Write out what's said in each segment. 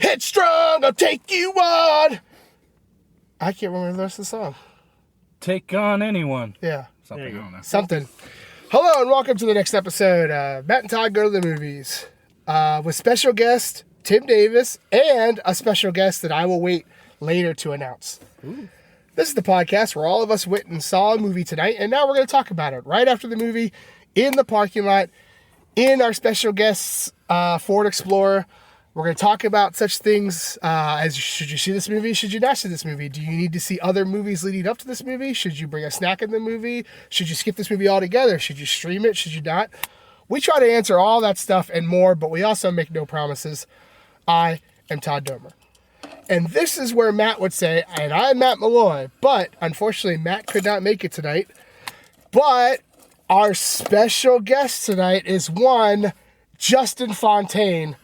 Headstrong, I'll take you on. I can't remember the rest of the song. Take on anyone. Yeah. Something, I don't know. Something. Hello and welcome to the next episode. Matt and Todd go to the movies with special guest Tim Davis and a special guest that I will wait later to announce. Ooh. This is the podcast where all of us went and saw a movie tonight, and now we're going to talk about it right after the movie in the parking lot in our special guest's Ford Explorer. We're going to talk about such things as should you see this movie? Should you not see this movie? Do you need to see other movies leading up to this movie? Should you bring a snack in the movie? Should you skip this movie altogether? Should you stream it? Should you not? We try to answer all that stuff and more, but we also make no promises. I am Todd Domer. And this is where Matt would say, and I'm Matt Malloy, but unfortunately Matt could not make it tonight. But our special guest tonight is one Justin Fontaine.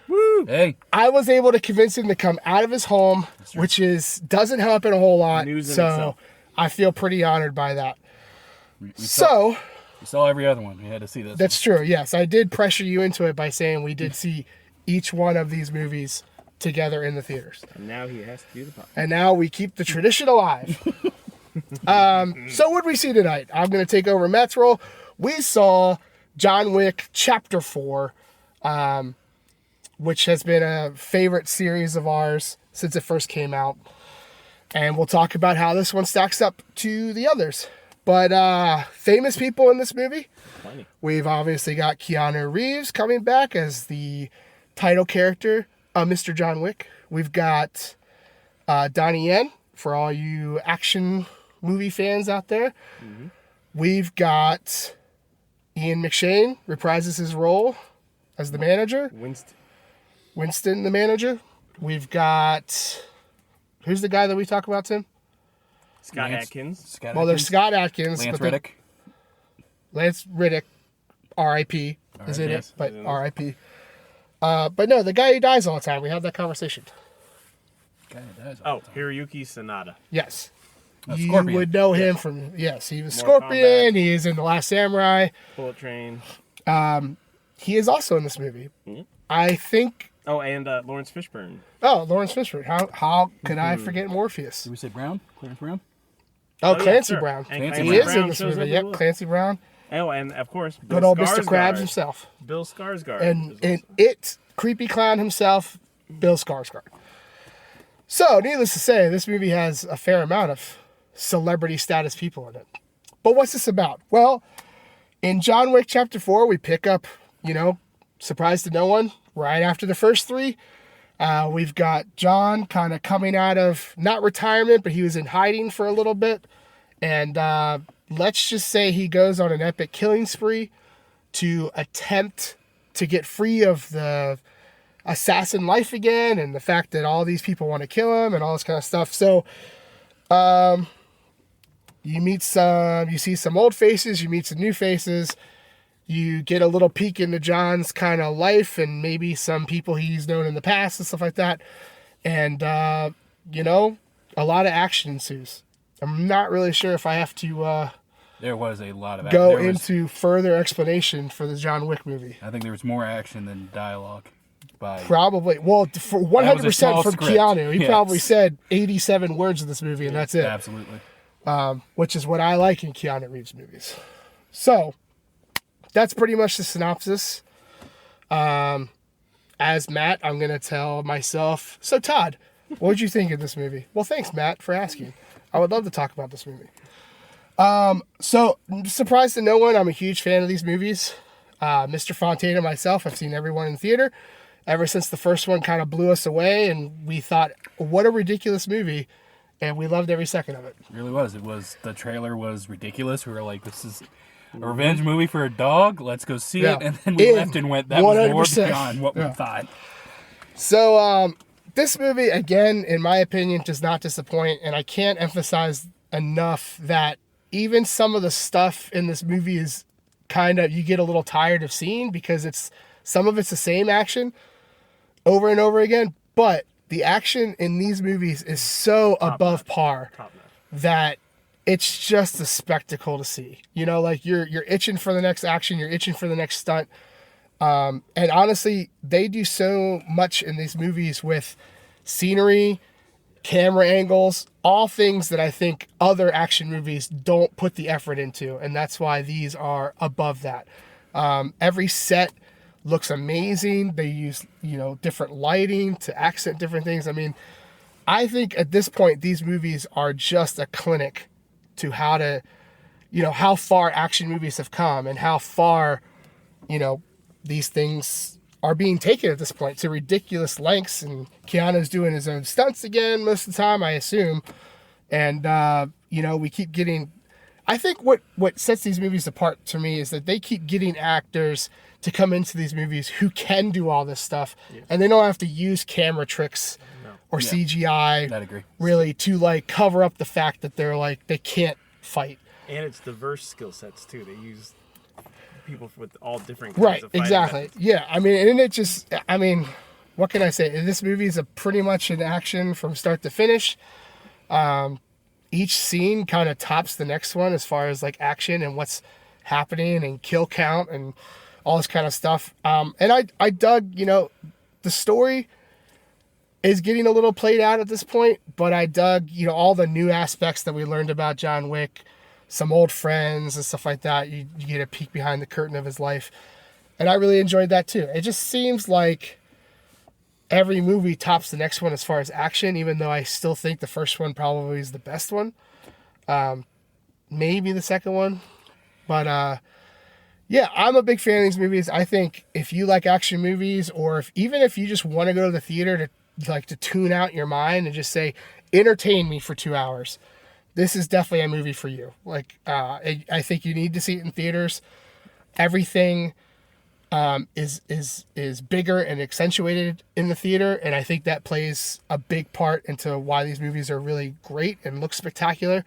Woo! Hey. I was able to convince him to come out of his home, which doesn't happen a whole lot. So I feel pretty honored by that. We saw every other one. We had to see this. That's true. Yes, I did pressure you into it by saying we did see each one of these movies together in the theaters. And now he has to do the podcast. And now we keep the tradition alive. So what did we see tonight? I'm going to take over Matt's role. We saw John Wick Chapter 4. Which has been a favorite series of ours since it first came out. And we'll talk about how this one stacks up to the others. But famous people in this movie. Funny. We've obviously got Keanu Reeves coming back as the title character of Mr. John Wick. We've got Donnie Yen for all you action movie fans out there. Mm-hmm. We've got Ian McShane reprises his role as the manager. Winston, the manager. We've got... Who's the guy that we talk about, Tim? Scott Atkins. There's Scott Atkins. Lance Riddick. R.I.P. is in it, but R.I.P. But no, the guy who dies all the time. We had that conversation. Hiroyuki Sanada. Yes. You Scorpion. would know him from... Yes, he was Scorpion. He is in The Last Samurai. Bullet Train. He is also in this movie. Mm-hmm. I think... and Laurence Fishburne. Oh, Laurence Fishburne. How could I forget Morpheus? Did we say Brown? Clarence Brown? Clancy Brown. Clancy He is in this movie. Yep, Clancy Brown. Oh, and of course, good old Mr. Krabs himself. Bill Skarsgård. And it, creepy clown himself, Bill Skarsgård. So, needless to say, this movie has a fair amount of celebrity status people in it. But what's this about? Well, in John Wick Chapter 4, we pick up, surprise to no one, right after the first three. We've got John kind of coming out of, not retirement, but he was in hiding for a little bit. And let's just say he goes on an epic killing spree to attempt to get free of the assassin life again and the fact that all these people want to kill him and all this kind of stuff. So you see some old faces, you meet some new faces. You get a little peek into John's kind of life and maybe some people he's known in the past and stuff like that. And, a lot of action ensues. I'm not really sure if I have to there was a lot of go into further explanation for the John Wick movie. I think there was more action than dialogue. Probably. Well, for 100% from script. Keanu. He probably said 87 words in this movie, and that's it. Absolutely. Which is what I like in Keanu Reeves movies. So... that's pretty much the synopsis. As Matt, I'm going to tell myself, so Todd, what did you think of this movie? Well, thanks, Matt, for asking. I would love to talk about this movie. So, surprise to no one, I'm a huge fan of these movies. Mr. Fontaine and myself, I've seen everyone in theater ever since the first one kind of blew us away, and we thought, what a ridiculous movie, and we loved every second of it. It really was. The trailer was ridiculous. We were like, this is... a revenge movie for a dog? Let's go see it. And then we left and went, that 100%. Was more beyond what we thought. So, this movie, again, in my opinion, does not disappoint. And I can't emphasize enough that even some of the stuff in this movie is kind of, you get a little tired of seeing because some of it's the same action over and over again. But the action in these movies is so above par that it's just a spectacle to see. Like you're itching for the next action, you're itching for the next stunt. And honestly, they do so much in these movies with scenery, camera angles, all things that I think other action movies don't put the effort into. And that's why these are above that. Every set looks amazing. They use, different lighting to accent different things. I mean, I think at this point, these movies are just a clinic to how to, how far action movies have come and how far, these things are being taken at this point to ridiculous lengths. And Keanu's doing his own stunts again most of the time, I assume. And, we keep getting... I think what sets these movies apart to me is that they keep getting actors to come into these movies who can do all this stuff. Yes. And they don't have to use camera tricks or CGI I'd agree. really to cover up the fact that they can't fight. And it's diverse skill sets too. They use people with all different kinds of fighting exactly. methods. Yeah, what can I say? This movie is pretty much an action from start to finish. Each scene kind of tops the next one as far as action and what's happening and kill count and all this kind of stuff. And I dug, the story is getting a little played out at this point, but I dug, all the new aspects that we learned about John Wick, some old friends and stuff like that. You get a peek behind the curtain of his life. And I really enjoyed that too. It just seems like every movie tops the next one as far as action, even though I still think the first one probably is the best one. Maybe the second one. But, I'm a big fan of these movies. I think if you like action movies, or even if you just want to go to the theater to tune out your mind and just say, entertain me for 2 hours, this is definitely a movie for you. I think you need to see it in theaters. Everything is bigger and accentuated in the theater, and I think that plays a big part into why these movies are really great and look spectacular.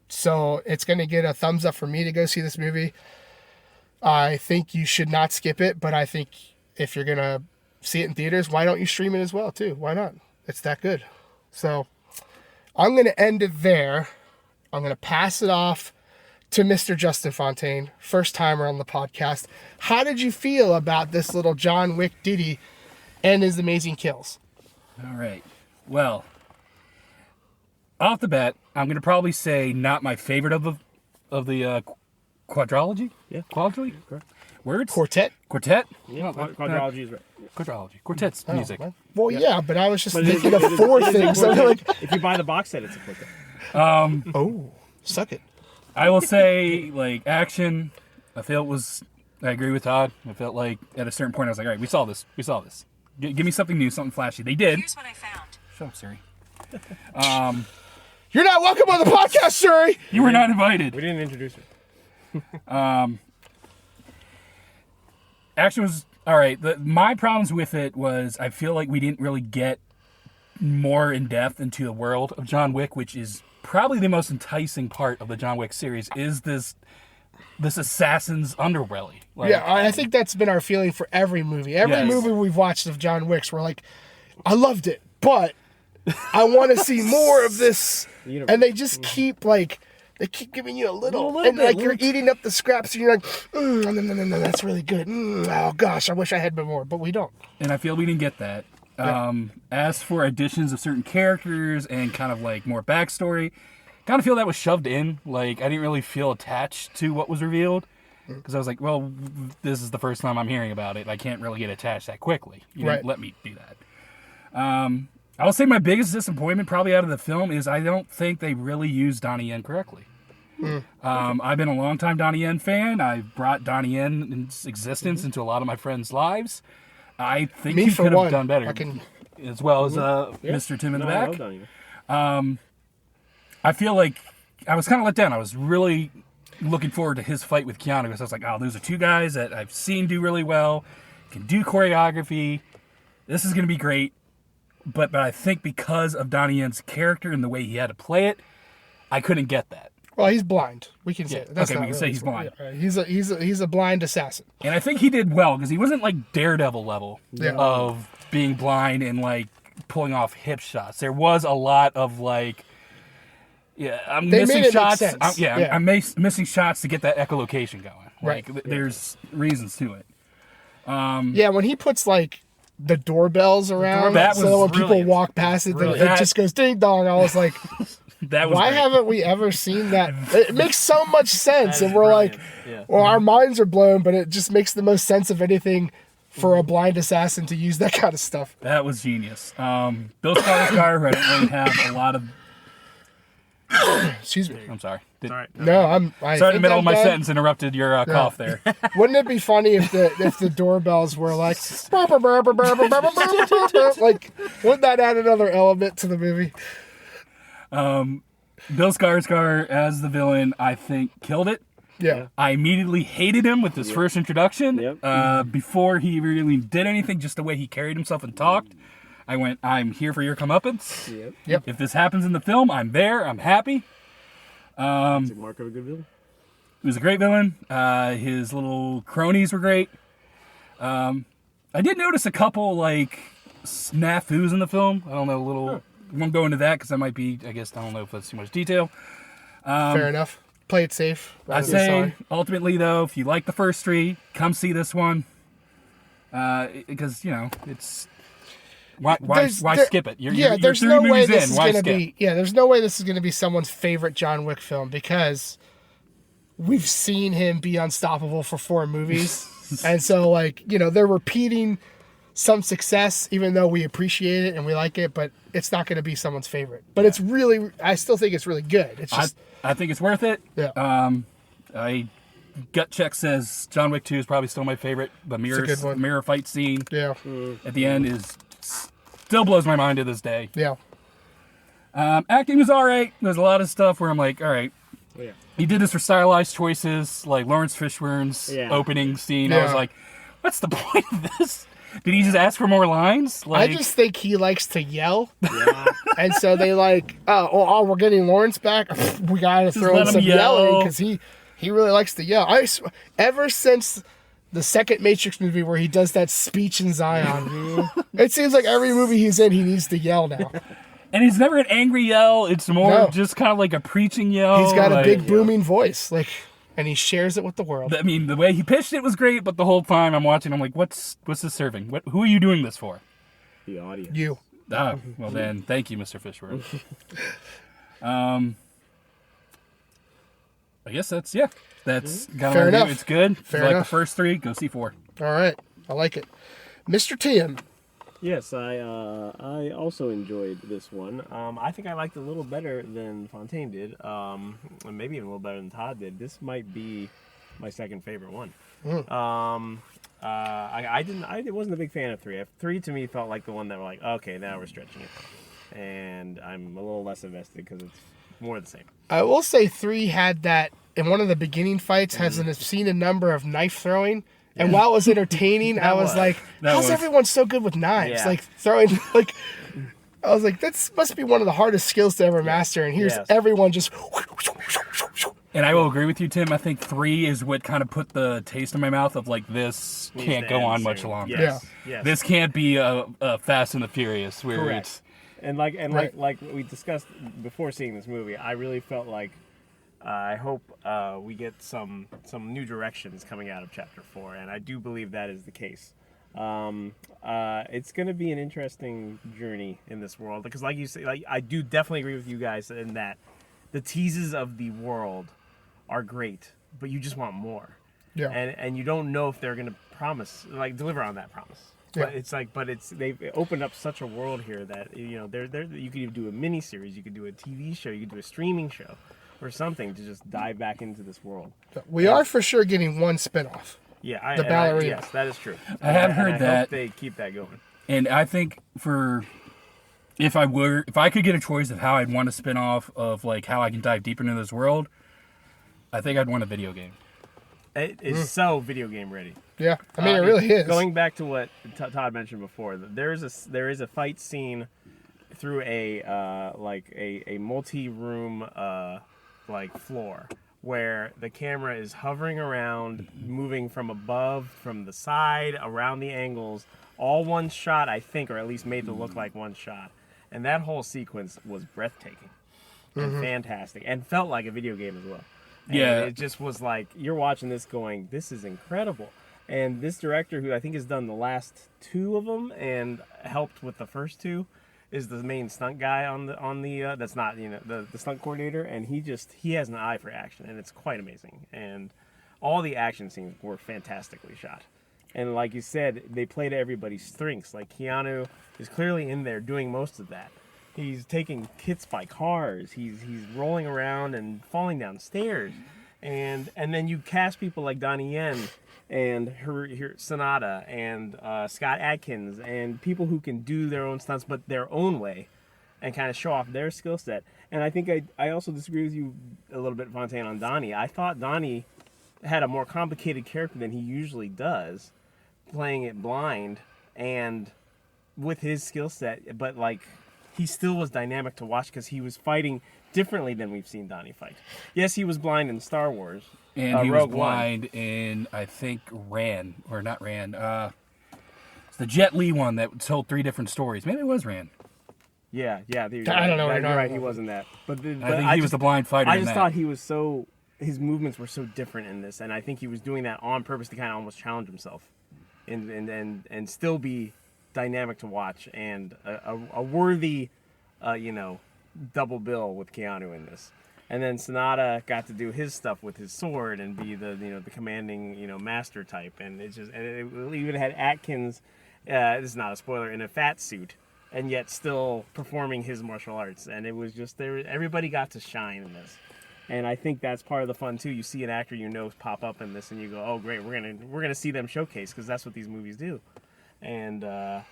So it's going to get a thumbs up for me to go see this movie. I think you should not skip it, but I think if you're going to see it in theaters, why don't you stream it as well too? Why not? It's that good. So I'm going to end it there. I'm going to pass it off to Mr. Justin Fontaine, first timer on the podcast. How did you feel about this little John Wick ditty and his amazing kills? All right. Well, off the bat, I'm going to probably say not my favorite of the quadrilogy. Yeah, quadrilogy. Correct. Words. Quartet. Yeah, quadrilogy is right. Quadrilogy. Quartet's music. Well, yeah, but I was just thinking of four things. If you buy the box set, it's a quartet. Suck it. I will say, action, I agree with Todd. I felt like at a certain point I was like, all right, we saw this. Give me something new, something flashy. They did. Here's what I found. Shut up, Siri. You're not welcome on the podcast, Siri. You were not invited. We didn't introduce her. Action was all right. My problems with it was I feel like we didn't really get more in depth into the world of John Wick, which is probably the most enticing part of the John Wick series. Is this assassin's underbelly? I think that's been our feeling for every movie. Every movie we've watched of John Wick's, we're like, I loved it, but I want to see more of this. And they just keep they keep giving you a little and bit, you're eating up the scraps and you're like, no, that's really good. Oh gosh, I wish I had been more, but we don't. And I feel we didn't get that. As for additions of certain characters and kind of more backstory, kind of feel that was shoved in. I didn't really feel attached to what was revealed because I was like, well, this is the first time I'm hearing about it. I can't really get attached that quickly. You didn't let me do that. I will say my biggest disappointment probably out of the film is I don't think they really used Donnie Yen correctly. I've been a long-time Donnie Yen fan. I've brought Donnie Yen's existence into a lot of my friends' lives. I think he could have done better, as well as Mr. Tim in the back. I feel like I was kind of let down. I was really looking forward to his fight with Keanu because I was like, oh, those are two guys that I've seen do really well, can do choreography. This is going to be great. But I think because of Donnie Yen's character and the way he had to play it, I couldn't get that. Well, he's blind. We can say it. We can say he's blind. He's a blind assassin. And I think he did well because he wasn't like Daredevil level of being blind and pulling off hip shots. There was a lot of I'm missing shots. I'm missing shots to get that echolocation going. There's reasons to it. Yeah, when he puts like the doorbells around, That was so when people brilliant. walk past it, Brilliant. it just goes ding dong. I was like, That was why great. haven't we ever seen that? It makes so much sense, That and is we're brilliant. like, Yeah. well, our minds are blown, but it just makes the most sense of anything for a blind assassin to use that kind of stuff. That was genius. Bill Skarsgård, who I don't really have a lot of. Excuse me. I'm sorry. All right. No, I Sorry, in the think middle I'm of my done. sentence interrupted your cough there. Wouldn't it be funny if the doorbells were like, like, wouldn't that add another element to the movie? Bill Skarsgård as the villain, I think, killed it. Yeah. I immediately hated him with his first introduction. Yep. Before he really did anything, just the way he carried himself and talked, I went, I'm here for your comeuppance. Yep. Yep. If this happens in the film, I'm there. I'm happy. It's a mark of a good villain. He was a great villain. His little cronies were great. I did notice a couple, like, snafus in the film. I don't know, I won't go into that because that might be, I guess, I don't know if that's too much detail. Fair enough. Play it safe. I say, ultimately, though, if you like the first three, come see this one. Because, it's... Why skip it? You're there's 3 no way movies this in. is Why going to skip? be. Yeah, there's no way this is going to be someone's favorite John Wick film because we've seen him be unstoppable for 4 movies, and so they're repeating some success, even though we appreciate it and we like it, but it's not going to be someone's favorite. But it's really, I still think it's really good. It's just, I think it's worth it. yeah, Gut check says John Wick 2 is probably still my favorite. The good one. mirror fight scene yeah, at the end still blows my mind to this day. yeah. Acting was all right. There's a lot of stuff where I'm like, all right. Oh, yeah. He did this for stylized choices, like Laurence Fishburne's Yeah. opening scene. I was Yeah. like, what's the point of this? Did he just ask for more lines? I just think he likes to yell, Yeah. and so they we're getting Lawrence back. We gotta throw let in him some yell. yelling because he really likes to yell. Ever since the second Matrix movie where he does that speech in Zion, it seems like every movie he's in, he needs to yell now. And he's never an angry yell. It's more No. just kind of like a preaching yell. He's got a like- big booming voice, and he shares it with the world. I mean, the way he pitched it was great, but the whole time I'm watching, I'm like, what's this serving? Who are you doing this for? The audience. You. Ah, well then, thank you, Mr. Fishburne. I guess that's kind of Fair my review. enough. It's good. If Fair you like enough. the first 3, go see 4. All right, I like it. Mr. Tim. Yes, I also enjoyed this one. I think I liked it a little better than Fontaine did, and maybe even a little better than Todd did. This might be my second favorite one. I wasn't a big fan of 3. 3 to me felt like the one that were like, okay, now we're stretching it, and I'm a little less invested because it's more the same. I will say 3 had that in one of the beginning fights has an obscene number of knife throwing. And while it was entertaining, I was like, how's everyone so good with knives? Yeah. Like throwing, I was like, that must be one of the hardest skills to ever master. And here's everyone just. And I will agree with you, Tim. I think 3 is what kind of put the taste in my mouth of like, this can't go on much longer. Yes. Yes. This can't be a Fast and the Furious where Correct. it's... And like we discussed before seeing this movie, I really felt like I hope we get some new directions coming out of Chapter 4, and I do believe that is the case. It's going to be an interesting journey in this world because, like you say, I do definitely agree with you guys in that the teases of the world are great, but you just want more. Yeah. And you don't know if they're going to deliver on that promise. But Yeah. they've opened up such a world here that you could even do a mini series, you could do a TV show, you could do a streaming show, or something to just dive back into this world. We are for sure getting one spinoff. Yeah, The ballerina. yes, that is true. I have heard I that. hope they keep that going. And I think if I could get a choice of how I'd want to spin off of like how I can dive deeper into this world, I think I'd want a video game. It is so video game ready. Yeah, I mean, it really is. Going back to what Todd mentioned before, there is a fight scene through a multi-room floor where the camera is hovering around, moving from above, from the side, around the angles, all one shot, I think, or at least made to look like one shot. And that whole sequence was breathtaking and fantastic, and felt like a video game as well. And Yeah. it just was like, you're watching this going, this is incredible. And this director, who I think has done the last 2 of them and helped with the first 2, is the main stunt guy on the that's not the stunt coordinator, and he has an eye for action, and it's quite amazing. And all the action scenes were fantastically shot. And like you said, they play to everybody's strengths. Like Keanu is clearly in there doing most of that. He's taking hits by cars. He's rolling around and falling down stairs. And then you cast people like Donnie Yen and her Sonata and Scott Adkins and people who can do their own stunts but their own way and kind of show off their skill set. And I think I also disagree with you a little bit, Fontaine, on Donnie. I thought Donnie had a more complicated character than he usually does, playing it blind and with his skill set, but like he still was dynamic to watch because he was fighting differently than we've seen Donnie fight. Yes, he was blind in Star Wars. And he was Rogue blind in, I think, it's the Jet Li one that told 3 different stories. Maybe it was Ran. Yeah. I don't know. You're right, he wasn't that. But I think he was the blind fighter I in just that. thought he was his movements were so different in this, and I think he was doing that on purpose to kind of almost challenge himself and still be dynamic to watch and a worthy, double bill with Keanu in this. And then Sonata got to do his stuff with his sword and be the commanding master type, and it even had Atkins. This is not a spoiler, in a fat suit, and yet still performing his martial arts, and it was just everybody got to shine in this. And I think that's part of the fun too. You see an actor pop up in this, and you go, "Oh, great! We're gonna see them showcase," because that's what these movies do. And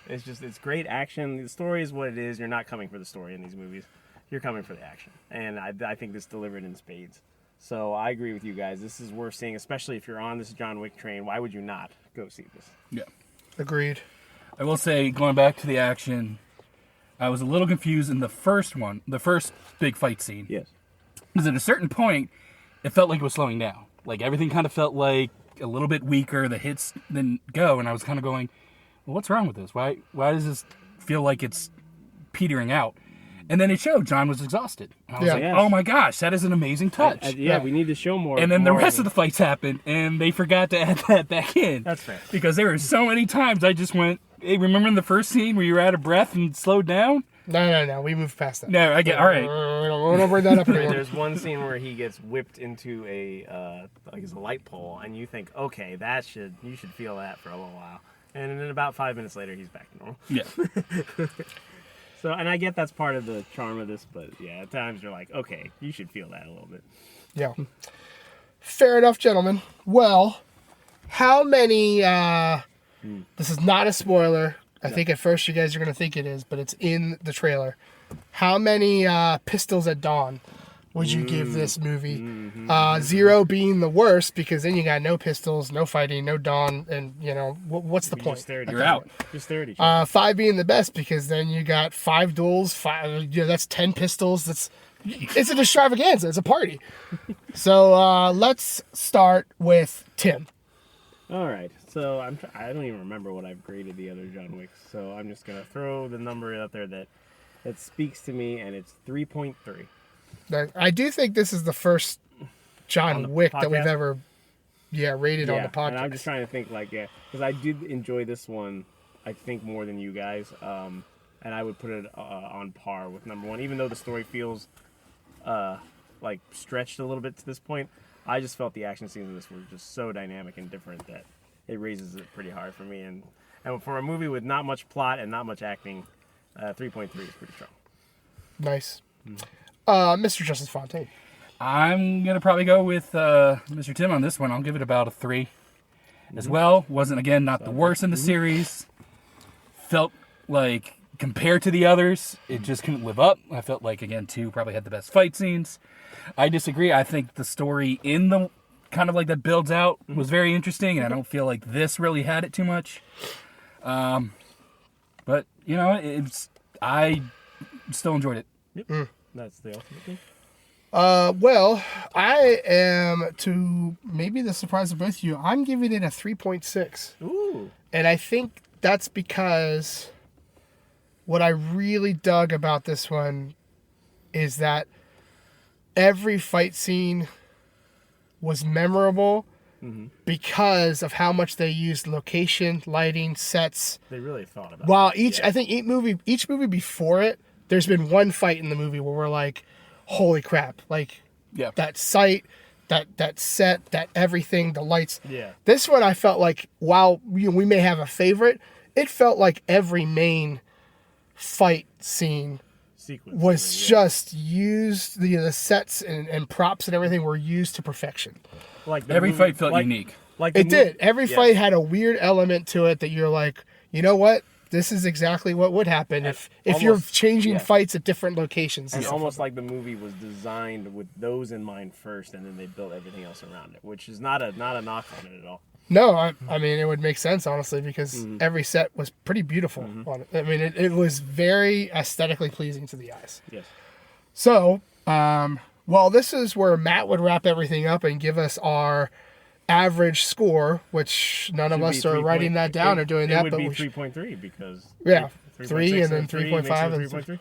it's great action. The story is what it is. You're not coming for the story in these movies. You're coming for the action, and I think this delivered in spades. So I agree with you guys. This is worth seeing, especially if you're on this John Wick train. Why would you not go see this? Yeah. Agreed. I will say, going back to the action, I was a little confused in the first big fight scene. Yes. Because at a certain point, it felt like it was slowing down. Like everything kind of felt like a little bit weaker. The hits didn't go, and I was kind of going, well, what's wrong with this? Why does this feel like it's petering out? And then it showed John was exhausted. I was like, oh my gosh, that is an amazing touch. We need to show more. And then the rest of the fights happened, and they forgot to add that back in. That's fair. Because there were so many times I just went, hey, remember in the first scene where you were out of breath and slowed down? No. We moved past that. No, I get all right. We don't bring that up anymore. There's one scene where he gets whipped into a light pole, and you think, okay, you should feel that for a little while. And then about 5 minutes later, he's back to normal. Yeah. So, and I get that's part of the charm of this, but yeah, at times you're like, okay, you should feel that a little bit. Yeah. Fair enough, gentlemen. Well, how many, this is not a spoiler. I think at first you guys are going to think it is, but it's in the trailer. How many pistols at dawn would you give this movie? 0 being the worst, because then you got no pistols, no fighting, no dawn, and what's the point? You're out. Just stare at each other. 5 being the best, because then you got 5 duels, that's 10 pistols. It's an extravaganza. It's a party. So let's start with Tim. All right. So I don't even remember what I've graded the other John Wicks. So I'm just gonna throw the number out there that speaks to me, and it's 3.3. I do think this is the first John Wick that we've ever, rated on the podcast. And I'm just trying to think, because I did enjoy this one, I think, more than you guys. And I would put it on par with number 1, even though the story feels stretched a little bit to this point. I just felt the action scenes in this were just so dynamic and different that it raises it pretty hard for me. And for a movie with not much plot and not much acting, 3.3 is pretty strong. Nice. Mr. Justice Fontaine. I'm going to probably go with Mr. Tim on this one. I'll give it about a 3 as well. Wasn't, again, not the worst in the series. Felt like, compared to the others, it just couldn't live up. I felt like, again, 2 probably had the best fight scenes. I disagree. I think the story in the kind of like that builds out was very interesting, and I don't feel like this really had it too much. But, I still enjoyed it. Yep. That's the ultimate thing. Well, I am, to maybe the surprise of both of you, I'm giving it a 3.6. Ooh. And I think that's because what I really dug about this one is that every fight scene was memorable because of how much they used location, lighting, sets. They really thought about While it. I think each movie before it, there's been one fight in the movie where we're like, holy crap, like that sight, that set, that everything, the lights. Yeah. This one I felt like, while we may have a favorite, it felt like every main fight scene Sequence was just used, the sets and props and everything were used to perfection. like Every fight felt unique. Like It did. Every fight had a weird element to it that you're like, you know what? This is exactly what would happen if you're almost- changing fights at different locations. It's almost like the movie was designed with those in mind first, and then they built everything else around it, which is not a knock on it at all. No, I mean, it would make sense, honestly, because every set was pretty beautiful. On it. I mean, it was very aesthetically pleasing to the eyes. Yes. So, well, this is where Matt would wrap everything up and give us our average score, which none of us are writing that down or doing that. It But would we be 3.3 because 3 and then 3.5 and 3.3,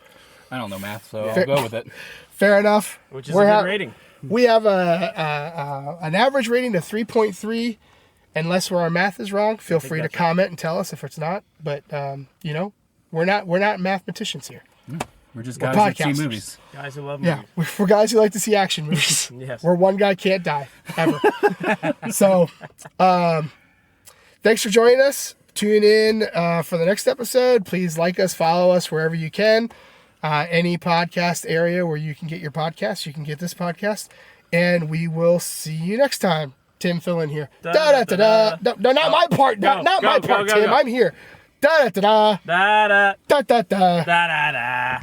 I don't know math, so I'll go with it. fair enough. which is a good rating. We have an average rating of 3.3. Unless our math is wrong, feel free to that's comment and tell us if it's not. But we're not mathematicians here. We're just We're guys that see podcasters. movies. Guys who love Yeah, movies. we're guys who like to see action movies. Yes. Where one guy can't die ever. So, thanks for joining us. Tune in for the next episode. Please like us, follow us wherever you can. Any podcast area where you can get your podcast, you can get this podcast. And we will see you next time. Tim, fill in here. Da da da da. No, not my part. Not my part, Tim. I'm here. Da da da da. Da da Da da da. da da da.